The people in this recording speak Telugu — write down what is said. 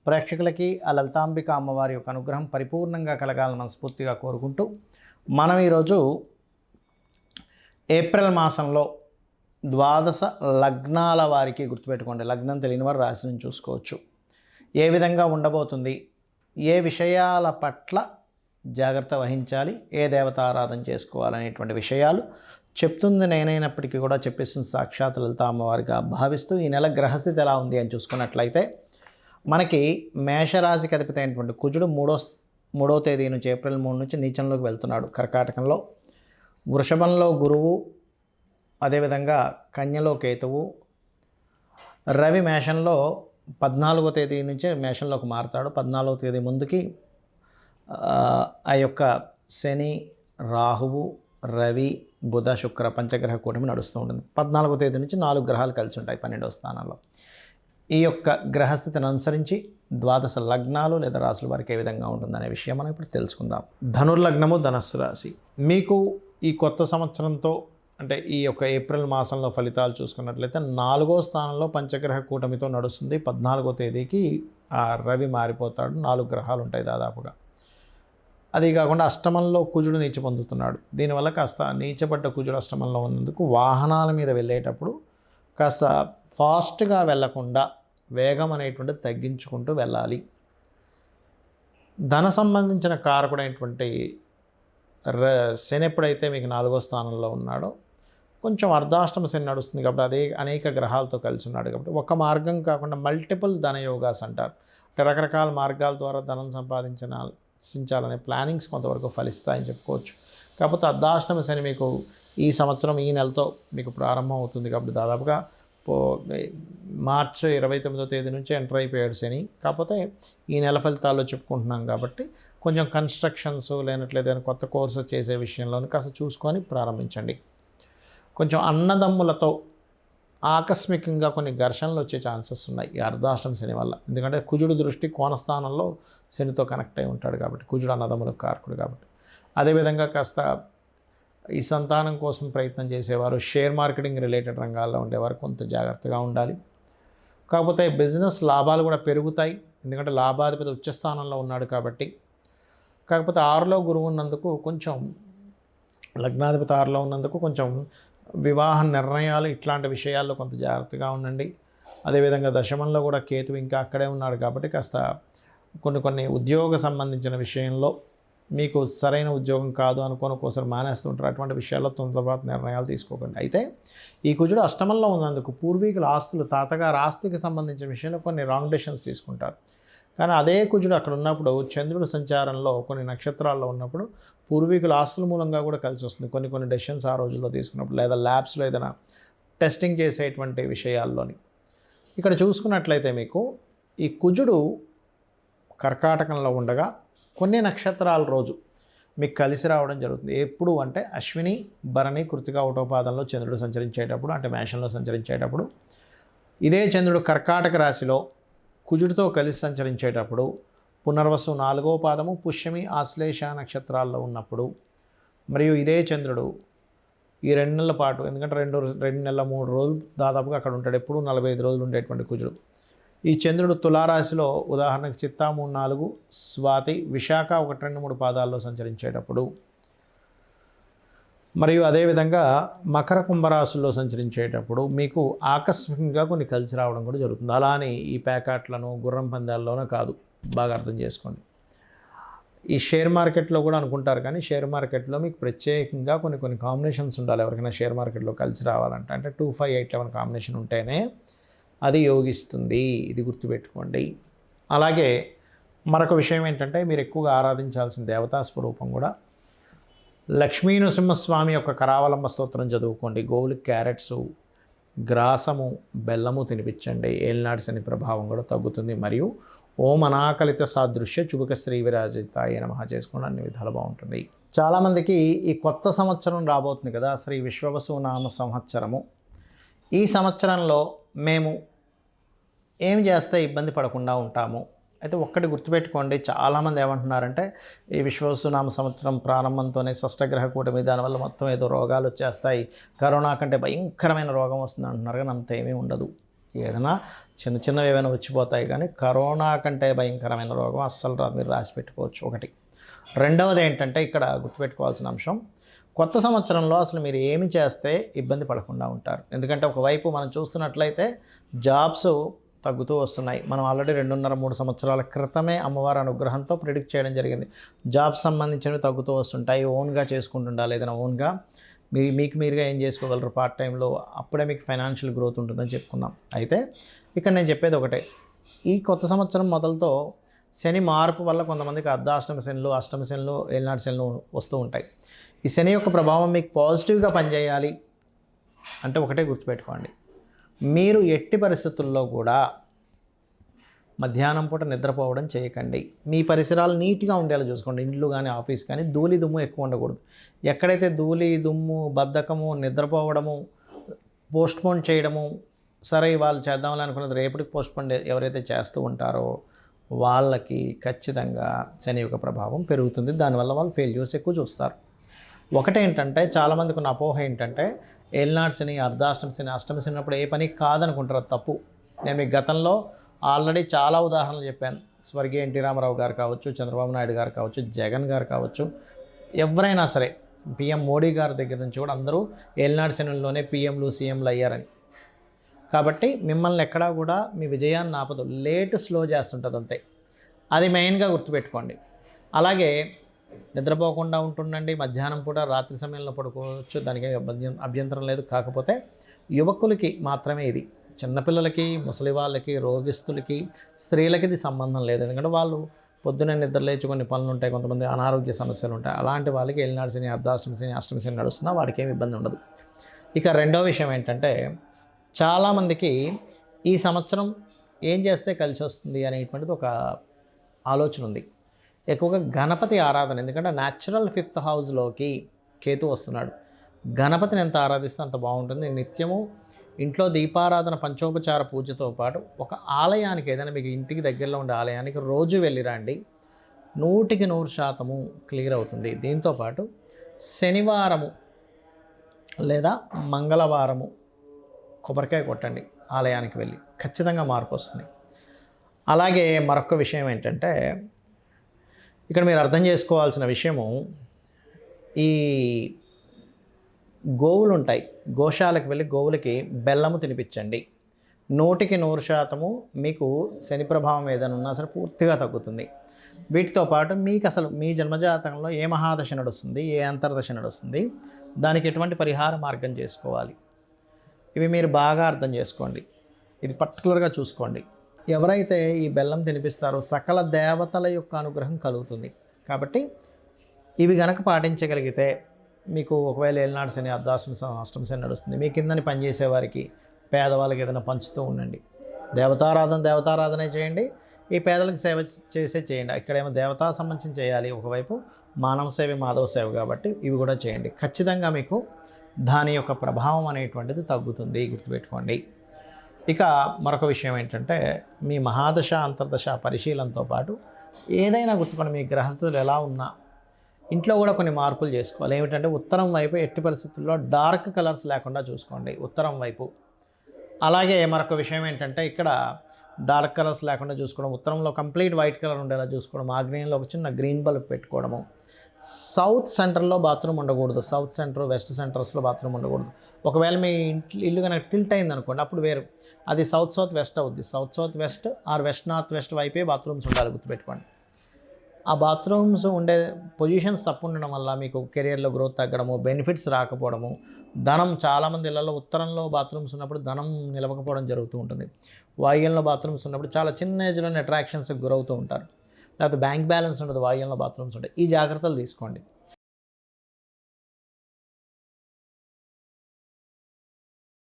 ప్రేక్షకులకి ఆ లలితాంబిక అమ్మవారి యొక్క అనుగ్రహం పరిపూర్ణంగా కలగాలని మనస్ఫూర్తిగా కోరుకుంటూ మనం ఈరోజు ఏప్రిల్ మాసంలో 12 లగ్నాల వారికి గుర్తుపెట్టుకోండి, లగ్నం తెలియని వారు రాశిని చూసుకోవచ్చు. ఏ విధంగా ఉండబోతుంది, ఏ విషయాల పట్ల జాగ్రత్త వహించాలి, ఏ దేవత ఆరాధన చేసుకోవాలనేటువంటి విషయాలు చెప్తుంది నేనైనప్పటికీ కూడా చెప్పేస్తుంది సాక్షాత్ లలిత అమ్మవారిగా భావిస్తూ ఈ నెల గ్రహస్థితి ఎలా ఉంది అని చూసుకున్నట్లయితే మనకి మేషరాశికి అధిపతి అయినటువంటి కుజుడు మూడో తేదీ నుంచి ఏప్రిల్ 3 నుంచి నీచంలోకి వెళ్తున్నాడు కర్కాటకంలో. వృషభంలో గురువు, అదేవిధంగా కన్యలో కేతువు. రవి మేషంలో 14వ తేదీ నుంచే మేషంలోకి మారుతాడు. 14వ తేదీ ముందుకి ఆ యొక్క శని, రాహువు, రవి, బుధ, శుక్ర పంచగ్రహ కూటమి నడుస్తూ ఉంటుంది. 14వ తేదీ నుంచి 4 గ్రహాలు కలిసి ఉంటాయి 12వ స్థానంలో. ఈ యొక్క గ్రహస్థితిని అనుసరించి 12 లగ్నాలు లేదా రాశుల వారికి ఏ విధంగా ఉంటుందనే విషయం మనం ఇప్పుడు తెలుసుకుందాం. ధనుర్లగ్నము, ధనస్సు రాశి. మీకు ఈ కొత్త సంవత్సరంతో అంటే ఈ యొక్క ఏప్రిల్ మాసంలో ఫలితాలు చూసుకున్నట్లయితే 4వ స్థానంలో పంచగ్రహ కూటమితో నడుస్తుంది. 14వ తేదీకి ఆ రవి మారిపోతాడు. 4 గ్రహాలు ఉంటాయి దాదాపుగా. అది కాకుండా అష్టమంలో కుజుడు నీచ పొందుతున్నాడు. దీనివల్ల కాస్త నీచపడ్డ కుజుడు అష్టమంలో ఉన్నందుకు వాహనాల మీద వెళ్ళేటప్పుడు కాస్త ఫాస్ట్గా వెళ్లకుండా వేగం అనేటువంటిది తగ్గించుకుంటూ వెళ్ళాలి. ధన సంబంధించిన కారకుడైనటువంటి శని ఎప్పుడైతే మీకు 4వ స్థానంలో ఉన్నాడో కొంచెం అర్ధాష్టమ శని నడుస్తుంది కాబట్టి అదే అనేక గ్రహాలతో కలిసి ఉన్నాడు కాబట్టి ఒక మార్గం కాకుండా మల్టిపుల్ ధనయోగాస్ అంటారు. అంటే రకరకాల మార్గాల ద్వారా ధనం సంపాదించాలనే ప్లానింగ్స్ కొంతవరకు ఫలిస్తాయని చెప్పుకోవచ్చు. కాకపోతే అర్ధాష్టమ శని మీకు ఈ సంవత్సరం ఈ నెలతో మీకు ప్రారంభం అవుతుంది కాబట్టి దాదాపుగా మార్చి 29వ తేదీ నుంచి ఎంటర్ అయిపోయాడు శని. కాకపోతే ఈ నెల ఫలితాల్లో చెప్పుకుంటున్నాం కాబట్టి కొంచెం కన్స్ట్రక్షన్స్ లేనట్లయితే కొత్త కోర్సు చేసే విషయంలోనూ కాస్త చూసుకొని ప్రారంభించండి. కొంచెం అన్నదమ్ములతో ఆకస్మికంగా కొన్ని ఘర్షణలు వచ్చే ఛాన్సెస్ ఉన్నాయి ఈ అర్ధాష్టమ శని వల్ల. ఎందుకంటే కుజుడు దృష్టి కోణస్థానంలో శనితో కనెక్ట్ అయి ఉంటాడు కాబట్టి కుజుడు అన్నదమ్ములకు కారకుడు కాబట్టి. అదేవిధంగా కాస్త ఈ సంతానం కోసం ప్రయత్నం చేసేవారు, షేర్ మార్కెటింగ్ రిలేటెడ్ రంగాల్లో ఉండేవారు కొంత జాగ్రత్తగా ఉండాలి. కాకపోతే బిజినెస్ లాభాలు కూడా పెరుగుతాయి ఎందుకంటే లాభాధిపతి ఉచ్చస్థానంలో ఉన్నాడు కాబట్టి. కాకపోతే 6లో గురువు ఉన్నందుకు కొంచెం లగ్నాధిపతి 6లో ఉన్నందుకు కొంచెం వివాహ నిర్ణయాలు ఇట్లాంటి విషయాల్లో కొంత జాగ్రత్తగా ఉండండి. అదేవిధంగా దశమంలో కూడా కేతు ఇంకా అక్కడే ఉన్నాడు కాబట్టి కాస్త కొన్ని ఉద్యోగ సంబంధించిన విషయంలో మీకు సరైన ఉద్యోగం కాదు అనుకోని ఒక్కోసారి మానేస్తుంటారు. అటువంటి విషయాల్లో తొందరపాటు నిర్ణయాలు తీసుకోకండి. అయితే ఈ కుజుడు అష్టమంలో ఉన్నందుకు పూర్వీకుల ఆస్తులు, తాతగారు ఆస్తికి సంబంధించిన విషయంలో కొన్ని రాంగ్ డెసిషన్స్ తీసుకుంటారు. కానీ అదే కుజుడు అక్కడ ఉన్నప్పుడు చంద్రుడు సంచారంలో కొన్ని నక్షత్రాల్లో ఉన్నప్పుడు పూర్వీకుల ఆస్తుల మూలంగా కూడా కలిసి వస్తుంది. కొన్ని డెసిషన్స్ ఆ రోజుల్లో తీసుకున్నప్పుడు లేదా ల్యాబ్స్లో ఏదైనా టెస్టింగ్ చేసేటువంటి విషయాల్లోని. ఇక్కడ చూసుకున్నట్లయితే మీకు ఈ కుజుడు కర్కాటకంలో ఉండగా కొన్ని నక్షత్రాల రోజు మీకు కలిసి రావడం జరుగుతుంది. ఎప్పుడు అంటే అశ్విని, భరణి, కృతిక, ఉటోపాదంలో చంద్రుడు సంచరించేటప్పుడు అంటే మేషంలో సంచరించేటప్పుడు, ఇదే చంద్రుడు కర్కాటక రాశిలో కుజుడితో కలిసి సంచరించేటప్పుడు, పునర్వసు 4వ పాదము, పుష్యమి, ఆశ్లేష నక్షత్రాల్లో ఉన్నప్పుడు, మరియు ఇదే చంద్రుడు ఈ 2 నెలల పాటు ఎందుకంటే 2 నెలల 3 రోజులు దాదాపుగా అక్కడ ఉంటాడు. ఎప్పుడు 45 రోజులు ఉండేటువంటి కుజుడు. ఈ చంద్రుడు తులారాశిలో ఉదాహరణకు చిత్తా 3, 4, స్వాతి, విశాఖ 1, 2, 3 పాదాల్లో సంచరించేటప్పుడు, మరియు అదేవిధంగా మకర కుంభరాశుల్లో సంచరించేటప్పుడు మీకు ఆకస్మికంగా కొన్ని కలిసి రావడం కూడా జరుగుతుంది. అలానే ఈ ప్యాకెట్లను గుర్రం పందాల్లోనూ కాదు, బాగా అర్థం చేసుకోండి. ఈ షేర్ మార్కెట్లో కూడా అనుకుంటారు కానీ షేర్ మార్కెట్లో మీకు ప్రత్యేకంగా కొన్ని కాంబినేషన్స్ ఉండాలి. ఎవరికైనా షేర్ మార్కెట్లో కలిసి రావాలంటే అంటే 2, 5, 8, 11 కాంబినేషన్ ఉంటేనే అది యోగిస్తుంది. ఇది గుర్తుపెట్టుకోండి. అలాగే మరొక విషయం ఏంటంటే మీరు ఎక్కువగా ఆరాధించాల్సిన దేవతా స్వరూపం కూడా లక్ష్మీ నృసింహస్వామి యొక్క కరావలంబ స్తోత్రం చదువుకోండి. గోవులకి క్యారెట్సు, గ్రాసము, బెల్లము తినిపించండి. ఏలినాటి శని ప్రభావం కూడా తగ్గుతుంది. మరియు ఓం అనాకలిత సాదృశ్య చుబుక శ్రీ విరాజితాయ నమః చేసుకోండి. అన్ని విధాలు బాగుంటుంది. చాలామందికి ఈ కొత్త సంవత్సరం రాబోతుంది కదా, శ్రీ విశ్వవసు నామ సంవత్సరము. ఈ సంవత్సరంలో మేము ఏం చేస్తే ఇబ్బంది పడకుండా ఉంటాము అయితే ఒక్కటి గుర్తుపెట్టుకోండి. చాలామంది ఏమంటున్నారంటే ఈ విశ్వవసునామ సంవత్సరం ప్రారంభంతోనే షష్టగ్రహ కూటమి దానివల్ల మొత్తం ఏదో రోగాలు వచ్చేస్తాయి, కరోనా కంటే భయంకరమైన రోగం వస్తుంది అంటున్నారు. కానీ అంత ఏమీ ఉండదు. ఏదైనా చిన్న చిన్నవి ఏమైనా వచ్చిపోతాయి, కానీ కరోనా కంటే భయంకరమైన రోగం అస్సలు రాదు, మీరు రాసి పెట్టుకోవచ్చు ఒకటి. రెండవది ఏంటంటే ఇక్కడ గుర్తుపెట్టుకోవాల్సిన అంశం, కొత్త సంవత్సరంలో అసలు మీరు ఏమి చేస్తే ఇబ్బంది పడకుండా ఉంటారు. ఎందుకంటే ఒకవైపు మనం చూస్తున్నట్లయితే జాబ్స్ తగ్గుతూ వస్తున్నాయి. మనం ఆల్రెడీ 2.5-3 సంవత్సరాల క్రితమే అమ్మవారి అనుగ్రహంతో ప్రిడిక్ట్ చేయడం జరిగింది. జాబ్స్ సంబంధించినవి తగ్గుతూ వస్తుంటాయి. ఓన్గా చేసుకుంటుండాలి, ఏదైనా ఓన్గా మీకు మీరుగా ఏం చేసుకోగలరు పార్ట్ టైంలో, అప్పుడే మీకు ఫైనాన్షియల్ గ్రోత్ ఉంటుందని చెప్పుకున్నాం. అయితే ఇక్కడ నేను చెప్పేది ఒకటే, ఈ కొత్త సంవత్సరం మొదలుతో శని మార్పు వల్ల కొంతమందికి అర్ధాష్టమ శనులు, అష్టమ శనులు, ఏలినాటి శనులు వస్తూ ఉంటాయి. ఈ శని యొక్క ప్రభావం మీకు పాజిటివ్గా పనిచేయాలి అంటే ఒకటే గుర్తుపెట్టుకోండి, మీరు ఎట్టి పరిస్థితుల్లో కూడా మధ్యాహ్నం పూట నిద్రపోవడం చేయకండి. మీ పరిసరాలు నీట్గా ఉండేలా చూసుకోండి. ఇండ్లు కానీ ఆఫీస్ కానీ ధూళి దుమ్ము ఎక్కువ ఉండకూడదు. ఎక్కడైతే ధూళి దుమ్ము, బద్ధకము, నిద్రపోవడము, పోస్ట్పోన్ చేయడము, సరే వాళ్ళు చేద్దామని అనుకున్నది రేపటికి పోస్ట్పోన్ ఎవరైతే చేస్తూ ఉంటారో వాళ్ళకి ఖచ్చితంగా శని యొక్క ప్రభావం పెరుగుతుంది. దానివల్ల వాళ్ళు ఫెయిల్యూర్స్ ఎక్కువ చూస్తారు. ఒకటేంటంటే చాలామందికి ఉన్న అపోహ ఏంటంటే ఏలినాటి శని, అర్ధాష్టమ శని, అష్టమ శని అప్పుడు ఏ పని కాదనుకుంటారు. అది తప్పు. నేను మీకు గతంలో ఆల్రెడీ చాలా ఉదాహరణలు చెప్పాను. స్వర్గీయ ఎన్టీ రామారావు గారు కావచ్చు, చంద్రబాబు నాయుడు గారు కావచ్చు, జగన్ గారు కావచ్చు, ఎవరైనా సరే, పిఎం మోడీ గారి దగ్గర నుంచి కూడా అందరూ ఏలినాటి శనుల్లోనే పిఎంలు సీఎంలు అయ్యారని. కాబట్టి మిమ్మల్ని ఎక్కడా కూడా మీ విజయాన్ని ఆపదు, స్లో చేస్తుంటుంది అంతే. అది మెయిన్గా గుర్తుపెట్టుకోండి. అలాగే నిద్రపోకుండా ఉంటుండండి. మధ్యాహ్నం పూట రాత్రి సమయంలో పడుకోవచ్చు, దానికి అభ్యంతరం లేదు. కాకపోతే యువకులకి మాత్రమే ఇది, చిన్నపిల్లలకి, ముసలి వాళ్ళకి, రోగిస్తులకి, స్త్రీలకి ఇది సంబంధం లేదు. ఎందుకంటే వాళ్ళు పొద్దున్నే నిద్ర లేచి కొన్ని పనులు ఉంటాయి, కొంతమంది అనారోగ్య సమస్యలు ఉంటాయి. అలాంటి వాళ్ళకి ఏలినాటి శని, అర్ధాష్టమ శని, అష్టమ శని నడుస్తున్నా వాడికి ఏమి ఇబ్బంది ఉండదు. ఇక రెండో విషయం ఏంటంటే చాలామందికి ఈ సంవత్సరం ఏం చేస్తే కలిసి వస్తుంది అనేటువంటిది ఒక ఆలోచన ఉంది. ఎక్కువగా గణపతి ఆరాధన, ఎందుకంటే న్యాచురల్ 5th హౌస్లోకి కేతు వస్తున్నాడు. గణపతిని ఎంత ఆరాధిస్తే అంత బాగుంటుంది. నిత్యము ఇంట్లో దీపారాధన, పంచోపచార పూజతో పాటు ఒక ఆలయానికి, ఏదైనా మీకు ఇంటికి దగ్గరలో ఉండే ఆలయానికి రోజు వెళ్ళిరండి, 100% క్లియర్ అవుతుంది. దీంతోపాటు శనివారము లేదా మంగళవారము కొబ్బరికాయ కొట్టండి ఆలయానికి వెళ్ళి, ఖచ్చితంగా మార్పు వస్తుంది. అలాగే మరొక విషయం ఏంటంటే ఇక్కడ మీరు అర్థం చేసుకోవాల్సిన విషయము, ఈ గోవులు ఉంటాయి, గోశాలకు వెళ్ళి గోవులకి బెల్లము తినిపించండి. 100% మీకు శని ప్రభావం ఏదైనా ఉన్నా సరే పూర్తిగా తగ్గుతుంది. వీటితో పాటు మీకు అసలు మీ జన్మజాతకంలో ఏ మహాదశ నడుస్తుంది, ఏ అంతర్దశ నడుస్తుంది, దానికి ఎటువంటి పరిహార మార్గం చేసుకోవాలి, ఇవి మీరు బాగా అర్థం చేసుకోండి. ఇది పర్టికులర్గా చూసుకోండి. ఎవరైతే ఈ బెల్లం తినిపిస్తారో సకల దేవతల యొక్క అనుగ్రహం కలుగుతుంది. కాబట్టి ఇవి గనక పాటించగలిగితే మీకు ఒకవేళ ఏలినాటి శని, అర్ధాష్టమ శని, అష్టమ శని నడుస్తుంది, మీ కిందని పనిచేసే వారికి, పేదవాళ్ళకి ఏదైనా పంచుతూ ఉండండి. దేవతారాధనే చేయండి, ఈ పేదలకు సేవ చేయండి. ఇక్కడేమో దేవతా సంబంధించి చేయాలి, ఒకవైపు మానవ సేవ, మాధవ సేవ, కాబట్టి ఇవి కూడా చేయండి. ఖచ్చితంగా మీకు దాని యొక్క ప్రభావం అనేటువంటిది తగ్గుతుంది, గుర్తుపెట్టుకోండి. ఇక మరొక విషయం ఏంటంటే మీ మహాదశ, అంతర్దశ పరిశీలనతో పాటు ఏదైనా గుర్తుపడి మీ గ్రహస్థితులు ఎలా ఉన్నా ఇంట్లో కూడా కొన్ని మార్పులు చేసుకోవాలి. ఏమిటంటే ఉత్తరం వైపు ఎట్టి పరిస్థితుల్లో డార్క్ కలర్స్ లేకుండా చూసుకోండి, ఉత్తరం వైపు. అలాగే మరొక విషయం ఏంటంటే ఇక్కడ డార్క్ కలర్స్ లేకుండా చూసుకోవడం, ఉత్తరంలో కంప్లీట్ వైట్ కలర్ ఉండేలా చూసుకోవడం, ఆగ్నేయంలో ఒక చిన్న గ్రీన్ బల్బ్ పెట్టుకోవడము. సౌత్ సెంటర్లో బాత్రూమ్ ఉండకూడదు, సౌత్ సెంటర్, వెస్ట్ సెంటర్స్లో బాత్రూమ్ ఉండకూడదు. ఒకవేళ మీ ఇల్లు కనుక టిల్ట్ అయింది అనుకోండి, అప్పుడు వేరు, అది సౌత్ వెస్ట్ అవుద్ది. South west or west north west వైపే బాత్రూమ్స్ ఉండాలి, గుర్తుపెట్టుకోండి. ఆ బాత్రూమ్స్ ఉండే పొజిషన్స్ తప్పు ఉండడం వల్ల మీకు కెరియర్లో గ్రోత్ తగ్గడము, బెనిఫిట్స్ రాకపోవడము, ధనం, చాలామంది ఇళ్లలో ఉత్తరంలో బాత్రూమ్స్ ఉన్నప్పుడు ధనం నిలవకపోవడం జరుగుతూ ఉంటుంది. వాయువ్యంలో బాత్రూమ్స్ ఉన్నప్పుడు చాలా చిన్న ఏజ్లోనే అట్రాక్షన్స్కి గురవుతూ ఉంటారు. లేకపోతే బ్యాంక్ బ్యాలెన్స్ ఉండదు, వాయువ్యంలో బాత్రూమ్స్ ఉంటాయి. ఈ జాగ్రత్తలు తీసుకోండి.